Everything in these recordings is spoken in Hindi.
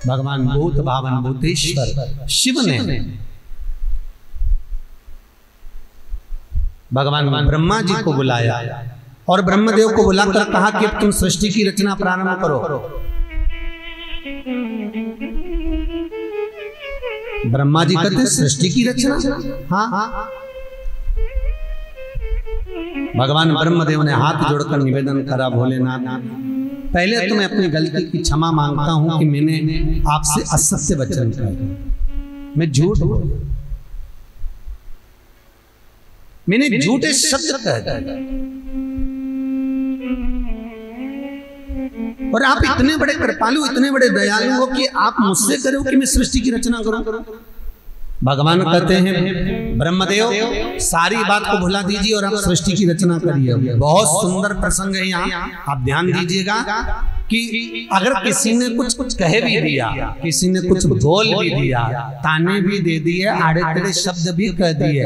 भगवान भूत भावन भूतेश्वर शिव ने भगवान ब्रह्मा जी को बुलाया और ब्रह्मदेव को बुलाकर कहा कि अब तुम सृष्टि की रचना प्रारंभ करो। ब्रह्मा जी कहते हैं सृष्टि की रचना? हाँ। भगवान ब्रह्मदेव ने हाथ जोड़कर निवेदन करा, भोलेनाथ पहले तो मैं अपनी गलती की क्षमा मांगता हूं कि मैंने आपसे असत्य वचन कहा, मैं झूठ बोला, मैंने झूठे शब्द कह दिए और आप इतने बड़े कृपालु, इतने बड़े दयालु हो कि आप मुझसे करो कि मैं सृष्टि की रचना करूं। भगवान कहते हैं ब्रह्मदेव सारी बात को भुला दीजिए और आप सृष्टि की रचना करिए। बहुत सुंदर प्रसंग है यहाँ, आप ध्यान दीजिएगा कि अगर किसी ने कुछ कह भी दिया, किसी ने कुछ बोल भी दिया, ताने भी दे दिए, आड़े तेड़े शब्द भी कह दिए,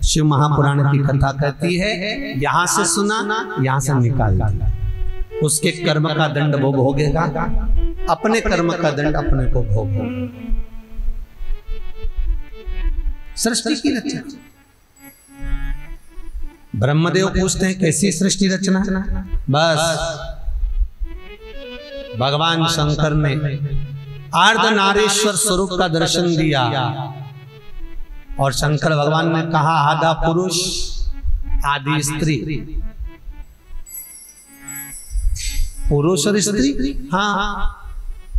शिव महापुराण की कथा कहती है यहां से सुना, यहां से निकाल दिया, उसके कर्म का दंड वो भोगेगा, अपने कर्म का दंड अपने को भोगेगा। सृष्टि की रचना, ब्रह्मदेव पूछते हैं कैसी सृष्टि रचना? बस भगवान शंकर ने अर्धनारीश्वर स्वरूप का दर्शन दिया और शंकर भगवान ने कहा आधा पुरुष आधी स्त्री, पुरुष और स्त्री, हाँ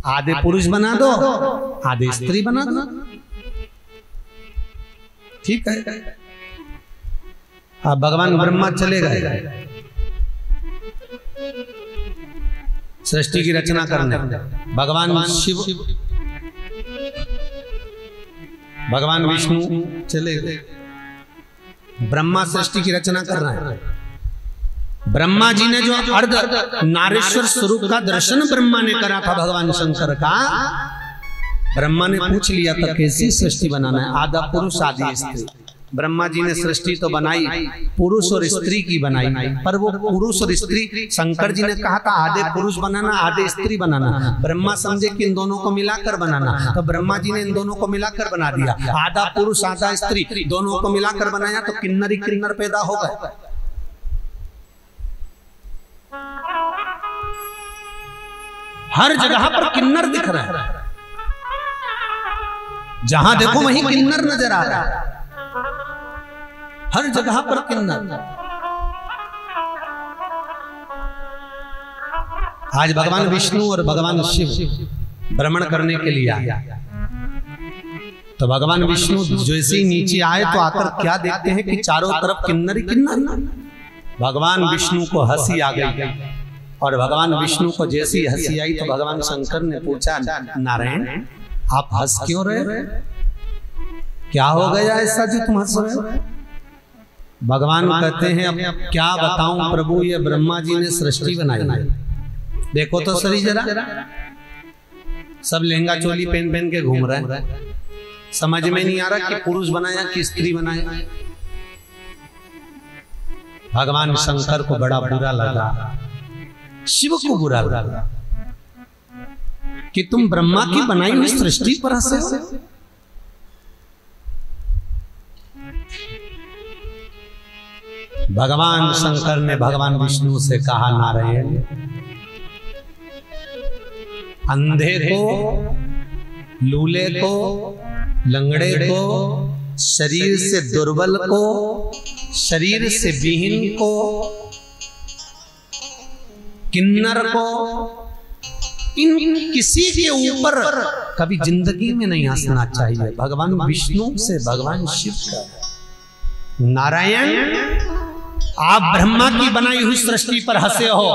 आधे पुरुष बना दो आधे स्त्री बना दो, ठीक है। अब भगवान ब्रह्मा चले गए सृष्टि की रचना करने, भगवान शिव भगवान विष्णु चले गए, ब्रह्मा सृष्टि की रचना कर रहे हैं। ब्रह्मा जी ने जो अर्ध नारेश्वर स्वरूप का दर्शन ब्रह्मा ने करा था भगवान शंकर का, ब्रह्मा ने पूछ लिया था कैसी सृष्टि बनाना है, आधा पुरुष आधी स्त्री। ब्रह्मा जी ने सृष्टि तो बनाई, पुरुष और स्त्री की बनाई, पर वो पुरुष और स्त्री, शंकर जी ने कहा था आधे पुरुष बनाना आधे स्त्री बनाना, ब्रह्मा समझे कि इन दोनों को मिलाकर बनाना, तो ब्रह्मा जी ने इन दोनों को मिलाकर बना दिया, आधा पुरुष आधा स्त्री, दोनों को मिलाकर बनाया तो किन्नरी किन्नर पैदा हो गए। हर जगह पर किन्नर दिख रहा है, जहां देखो वहीं किन्नर नजर आ रहा है, हर जगह पर किन्नर। आज भगवान विष्णु और भगवान शिव भ्रमण करने के लिए आए, तो भगवान विष्णु जैसे ही नीचे आए तो आकर क्या देखते हैं कि चारों तरफ किन्नर ही किन्नर। भगवान विष्णु को हंसी आ गई और भगवान विष्णु को जैसी हंसी आई तो भगवान शंकर ने पूछा नारायण आप हंस क्यों रहे, क्या हो गया ऐसा जो तुम हंस रहे हो? भगवान कहते हैं अब क्या बताऊं प्रभु, ये ब्रह्मा जी ने सृष्टि बनाई, देखो तो सही जरा, सब लहंगा चोली पहन पहन के घूम रहे हैं, समझ में नहीं आ रहा कि पुरुष बनाया कि स्त्री बनाया। भगवान शंकर को बड़ा बुरा लगा, शिव को बुरा लगा कि तुम ब्रह्मा की बनाई हुई सृष्टि पर हंसे हो। भगवान शंकर ने भगवान विष्णु से कहा नारायण अंधे को, लूले को, लंगड़े को, शरीर से दुर्बल को, शरीर से विहीन को, किन्नर को, इन किसी के ऊपर कभी जिंदगी में नहीं हंसना चाहिए। भगवान विष्णु से भगवान शिव का नारायण आप ब्रह्मा की बनाई हुई सृष्टि पर हंसे हो,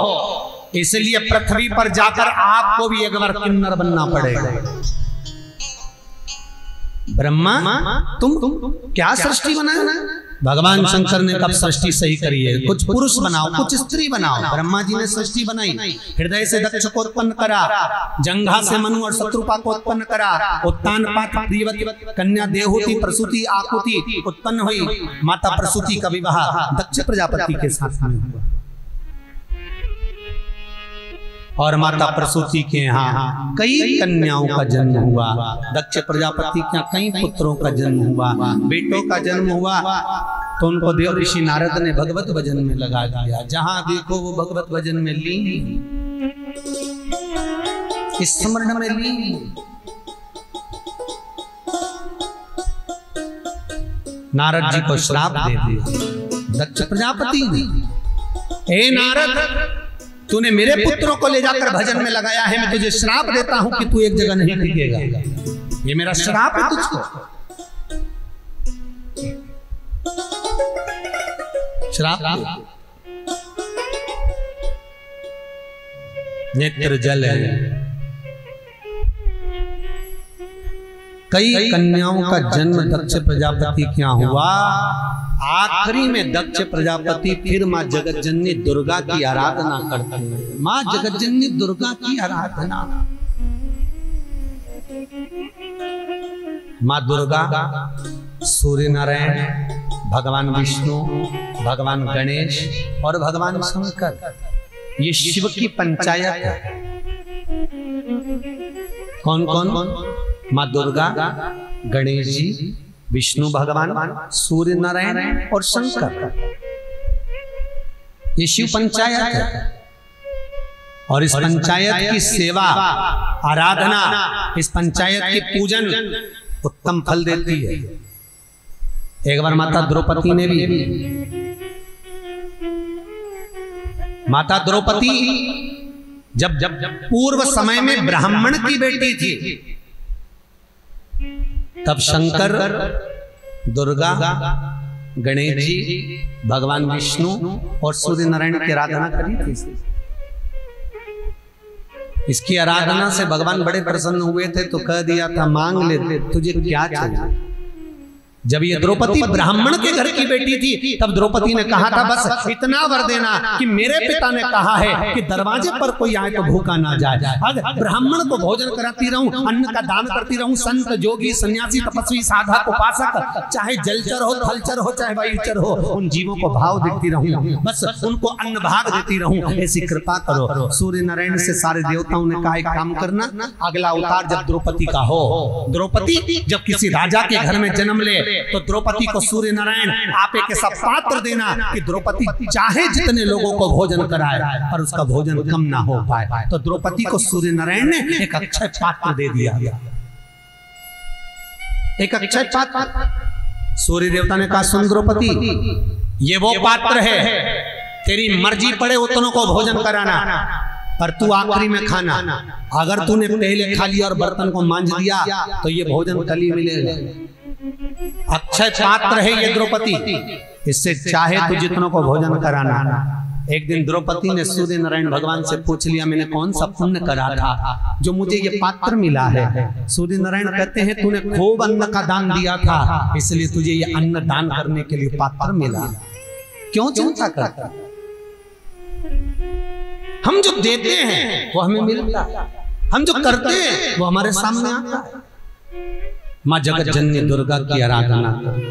इसलिए पृथ्वी पर जाकर आपको भी एक बार किन्नर बनना पड़ेगा। ब्रह्मा तुम क्या सृष्टि बनाए? भगवान शंकर ने कब सृष्टि सही करी है, कुछ पुरुष बनाओ कुछ स्त्री बनाओ। ब्रह्मा जी ने सृष्टि बनाई, हृदय से दक्ष को उत्पन्न करा, जंघा से मनु और शत्रुपा को उत्पन्न करा, उत्तान पात प्रियवती कन्या देहूति प्रसूति आकुति उत्पन्न हुई, माता प्रसूति का विवाह दक्ष प्रजापति के साथ में हुआ। और माता प्रसूति के यहाँ कई कन्याओं का जन्म हुआ। दक्ष प्रजापति के यहाँ कई पुत्रों का जन्म हुआ, बेटों का जन्म हुआ। तो उनको देव ऋषि नारद ने भगवत भजन में लगा दिया। जहां देखो वो भगवत भजन में लीन, स्मरण में लीन। नारद जी को श्राप दे दिया दक्ष प्रजापति ने, हे नारद, तूने मेरे पुत्रों को ले जाकर भजन में लगाया है, मैं तुझे श्राप देता हूं कि तू एक जगह नहीं टिकेगा। ये मेरा श्राप है तुझको। श्राप नेत्र जल है। कई कन्याओं का जन्म दक्ष प्रजापति के यहाँ हुआ। आखिरी में दक्ष प्रजापति फिर माँ जगतजननी दुर्गा की आराधना करते हैं। माँ जगतजननी दुर्गा की आराधना। माँ दुर्गा, सूर्य नारायण, भगवान विष्णु, भगवान गणेश और भगवान शंकर, ये शिव की पंचायत है। कौन कौन? माँ दुर्गा, गणेश जी, विष्णु भगवान, सूर्य नारायण और शंकर, ये शिव पंचायत है। और इस पंचायत की सेवा, आराधना, इस पंचायत की पूजन उत्तम फल देती है। एक बार माता द्रौपदी ने भी, माता द्रौपदी जब पूर्व समय में ब्राह्मण की बेटी थी, तब शंकर, दुर्गा, गणेश जी, भगवान विष्णु और सूर्य नारायण की आराधना करी थी। इसकी आराधना से भगवान बड़े प्रसन्न हुए थे, तो कह दिया था, मांग ले, तुझे क्या चाहिए। जब ये द्रौपदी ब्राह्मण के घर की बेटी थी, तब द्रौपदी ने कहा था, बस इतना वर देना कि मेरे पिता ने कहा है कि दरवाजे पर कोई आए तो भूखा ना जाए। अगर ब्राह्मण को भोजन कराती रहूं, अन्न का दान करती रहूं, संत, जोगी, सन्यासी, तपस्वी, साधक, उपासक, चाहे जलचर हो, थलचर हो, चाहे वायुचर हो, उन जीवों को भाव देती रहूं, बस उनको अन्न भाग देती रहूं, ऐसी कृपा करो। सूर्य नारायण से सारे देवताओं ने कहा, एक काम करना, अगला अवतार जब द्रौपदी का हो, द्रौपदी जब किसी राजा के घर में जन्म ले, तो द्रौपदी को सूर्य नारायण आप एक ऐसा पात्र देना कि द्रौपदी चाहे जितने लोगों को भोजन कराए, पर उसका भोजन कम ना हो पाए। तो द्रौपदी को सूर्य नारायण ने एक अक्षय पात्र दे दिया। एक अक्षय पात्र। सूर्य देवता ने कहा, सुन द्रौपदी, ये वो पात्र है, तेरी मर्जी पड़े उतनों को भोजन कराना, पर तू आखिरी में खाना। अगर तूने पहले खा लिया और बर्तन को मांझ दिया, तो ये भोजन कल ही मिलेगा। अक्षय पात्र है ये द्रौपदी, इससे चाहे तो जितनों को भोजन कराना। एक दिन द्रौपदी ने सूर्य नारायण भगवान से पूछ लिया, मैंने कौन सा पुण्य करा था जो मुझे ये पात्र मिला है। सूर्य नारायण कहते हैं, तूने खूब अन्न का दान दिया था, इसलिए तुझे ये अन्न दान करने के लिए पात्र मिला। क्यों चिंता करता? हम जो देते हैं वो हमें मिलता है, हम जो करते हैं वो हमारे सामने आता है। माँ जगतजननी दुर्गा की आराधना करी,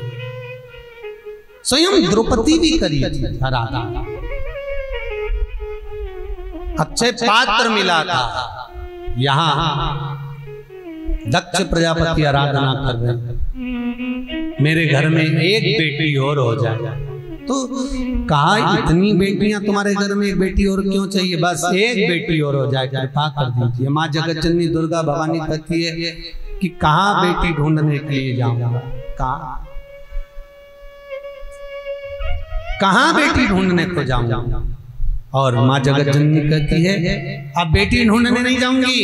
स्वयं द्रौपदी भी करी थी आराधना। अक्षय पात्र मिला था। यहाँ दक्ष प्रजापति आराधना कर रहे, मेरे घर में एक बेटी और हो जाए। तो कहा, इतनी बेटियां तुम्हारे घर में, एक बेटी और क्यों चाहिए, बस एक बेटी और हो जाए, कृपा कर दीजिए। माँ जगतजननी दुर्गा भवानी कहती है कि कहाँ बेटी ढूंढने के लिए जाऊंगा, कहाँ बेटी ढूंढने को जाऊंगा। और माँ जगतजननी कहती है, अब बेटी ढूंढने नहीं जाऊंगी,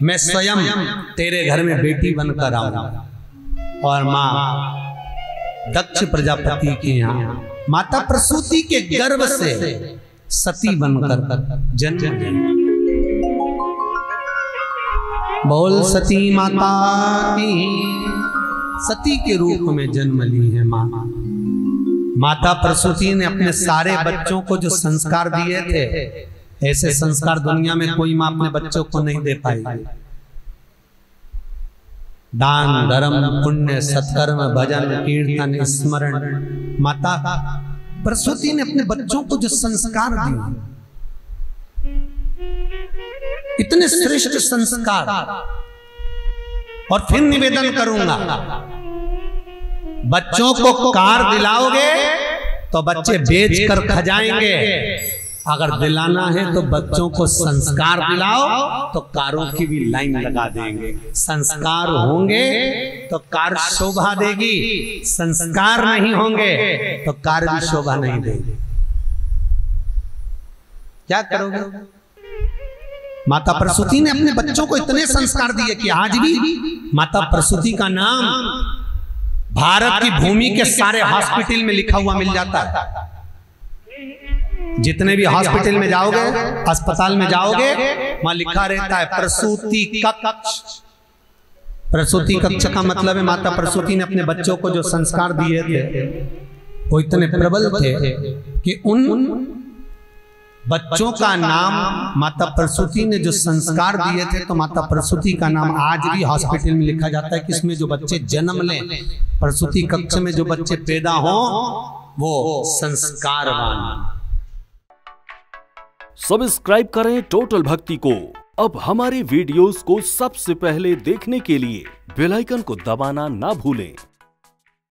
मैं स्वयं तेरे घर में बेटी बनकर आऊंगा। और माँ दक्ष प्रजापति के यहाँ माता प्रसूति के गर्भ से सती बनकर जन्म ली। बोल सती माता की, सती के रूप में जन्म ली है माँ। माता प्रसूति ने अपने सारे बच्चों को जो संस्कार दिए थे, ऐसे संस्कार दुनिया में कोई माँ अपने बच्चों को नहीं दे पाई। दान, धर्म, पुण्य, सत्कर्म, भजन, कीर्तन, स्मरण, माता प्रसूति ने अपने बच्चों को जो संस्कार दिए, इतने श्रेष्ठ संस्कार। और फिर निवेदन करूंगा, बच्चों को कार दिलाओगे तो बच्चे बेच कर खा जाएंगे, अगर दिलाना है तो बच्चों को संस्कार दिलाओ तो कारों की भी लाइन लगा देंगे। संस्कार होंगे तो कार शोभा देगी, संस्कार नहीं होंगे तो कार भी शोभा नहीं देगी। क्या करोगे? माता प्रसूति ने अपने बच्चों को इतने संस्कार दिए कि आज भी माता प्रसूति का नाम भारत की भूमि के सारे हॉस्पिटल में लिखा हुआ मिल जाता है। जितने भी हॉस्पिटल में जाओगे, अस्पताल में जाओगे, वहां लिखा रहता है प्रसूति कक्ष। प्रसूति कक्ष का मतलब है माता प्रसूति ने अपने बच्चों को जो संस्कार दिए थे वो इतने प्रबल थे कि उन बच्चों का नाम, माता प्रसूति ने जो संस्कार दिए थे, तो माता प्रसूति का नाम आज भी हॉस्पिटल में लिखा जाता है कि इसमें जो बच्चे जन्म लें, प्रसूति कक्ष में जो बच्चे पैदा हों वो संस्कारवान। सब्सक्राइब करें टोटल भक्ति को। अब हमारे वीडियोस को सबसे पहले देखने के लिए बेल आइकन को दबाना ना भूलें।